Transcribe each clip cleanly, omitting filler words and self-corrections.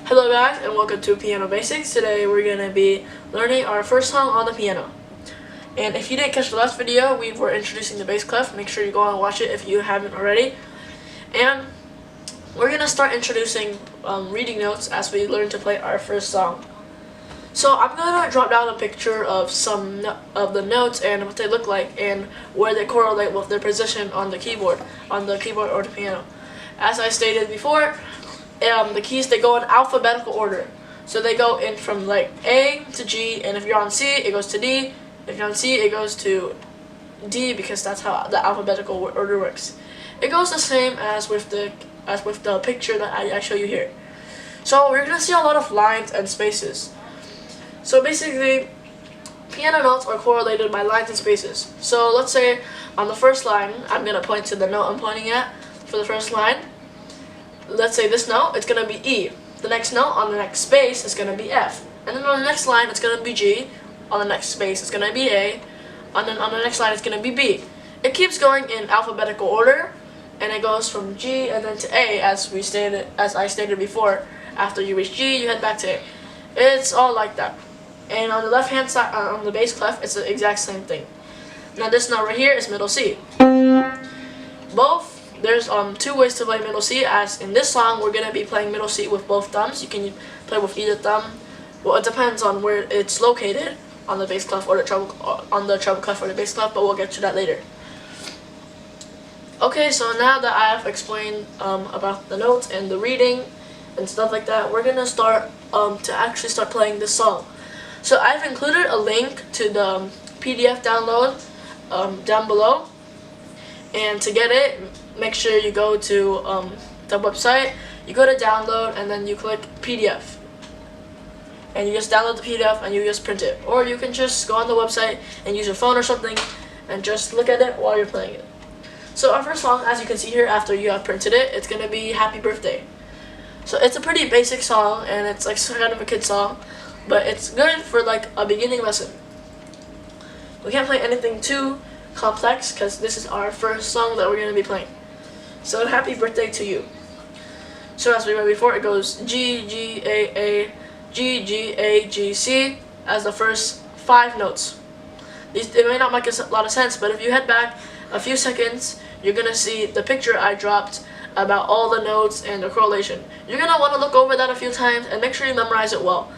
Hello guys and welcome to Piano Basics. Today we're going to be learning our first song on the piano. And if you didn't catch the last video, we were introducing the bass clef. Make sure you go and watch it if you haven't already. And we're going to start introducing reading notes as we learn to play our first song. So I'm going to drop down a picture of some of the notes and what they look like and where they correlate with their position on the keyboard or the piano. As I stated before, the keys, they go in alphabetical order. So they go in from like A to G, and if you're on C, it goes to D. If you're on C, it goes to D, because that's how the alphabetical order works. It goes the same as with the picture that I show you here. So we're gonna see a lot of lines and spaces. So basically, piano notes are correlated by lines and spaces. So let's say on the first line, I'm gonna point to the note I'm pointing at for the first line. Let's say this note, it's going to be E. The next note on the next space is going to be F. And then on the next line, it's going to be G. On the next space, it's going to be A. And then on the next line, it's going to be B. It keeps going in alphabetical order, and it goes from G and then to A, as I stated before. After you reach G, you head back to A. It's all like that. And on the left-hand side, on the bass clef, it's the exact same thing. Now this note right here is middle C. There's two ways to play middle C, as in this song we're going to be playing middle C with both thumbs. You can play with either thumb. Well, it depends on where it's located on the bass clef or the treble, clef or the bass clef, but we'll get to that later. Okay, so now that I have explained about the notes and the reading and stuff like that, we're going to start to actually start playing this song. So I've included a link to the PDF download down below. And to get it, make sure you go to the website, you go to download, and then you click PDF. And you just download the PDF and you just print it. Or you can just go on the website and use your phone or something and just look at it while you're playing it. So our first song, as you can see here, after you have printed it, it's going to be Happy Birthday. So it's a pretty basic song, and it's like kind of a kid song, but it's good for like a beginning lesson. We can't play anything too complex because this is our first song that we're going to be playing. So happy birthday to you. So as we read before, it goes G, G, A, G, G, A, G, C as the first 5 notes. It may not make a lot of sense, but if you head back a few seconds, you're going to see the picture I dropped about all the notes and the correlation. You're going to want to look over that a few times and make sure you memorize it well.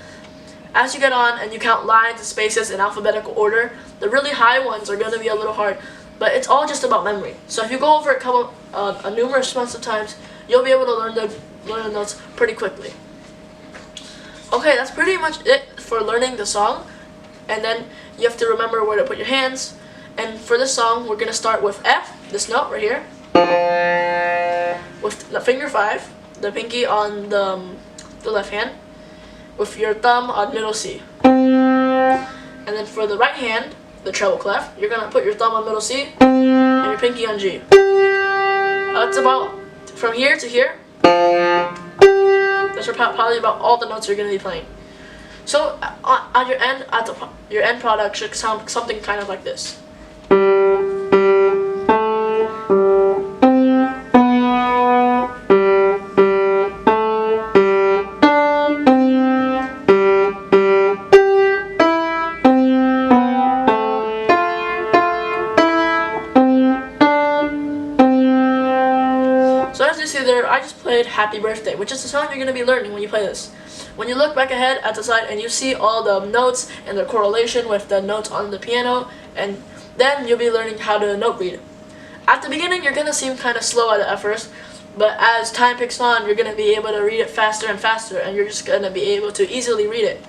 As you get on and you count lines and spaces in alphabetical order, the really high ones are going to be a little hard, but it's all just about memory. So if you go over it numerous amounts of times, you'll be able to learn the notes pretty quickly. Okay, that's pretty much it for learning the song, and then you have to remember where to put your hands. And for this song, we're going to start with F, this note right here, with the finger 5, the pinky on the left hand, with your thumb on middle C. And then for the right hand, the treble clef, you're going to put your thumb on middle C and your pinky on G. That's about from here to here. That's probably about all the notes you're going to be playing. So at your end product should sound something kind of like this. So as you see there, I just played Happy Birthday, which is the song you're going to be learning when you play this. When you look back ahead at the side and you see all the notes and the correlation with the notes on the piano, and then you'll be learning how to note read. At the beginning, you're going to seem kind of slow at first, but as time picks on, you're going to be able to read it faster and faster, and you're just going to be able to easily read it.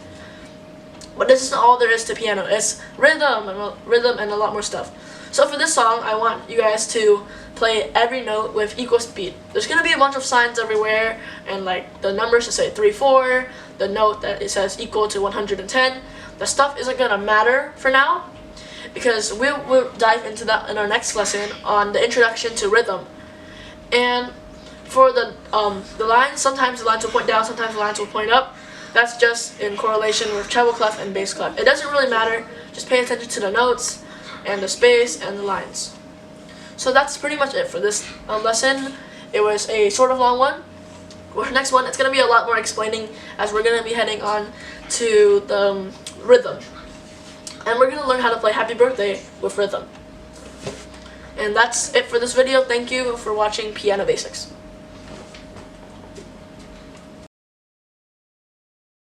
But this isn't all there is to piano. It's rhythm and a lot more stuff. So for this song, I want you guys to play every note with equal speed. There's going to be a bunch of signs everywhere, and like the numbers to say 3, 4, the note that it says equal to 110. The stuff isn't going to matter for now, because we'll dive into that in our next lesson on the introduction to rhythm. And for the lines, sometimes the lines will point down, sometimes the lines will point up. That's just in correlation with treble clef and bass clef. It doesn't really matter. Just pay attention to the notes and the space and the lines. So that's pretty much it for this lesson. It was a sort of long one, next one, it's going to be a lot more explaining, as we're going to be heading on to the rhythm. And we're going to learn how to play Happy Birthday with rhythm. And that's it for this video. Thank you for watching Piano Basics.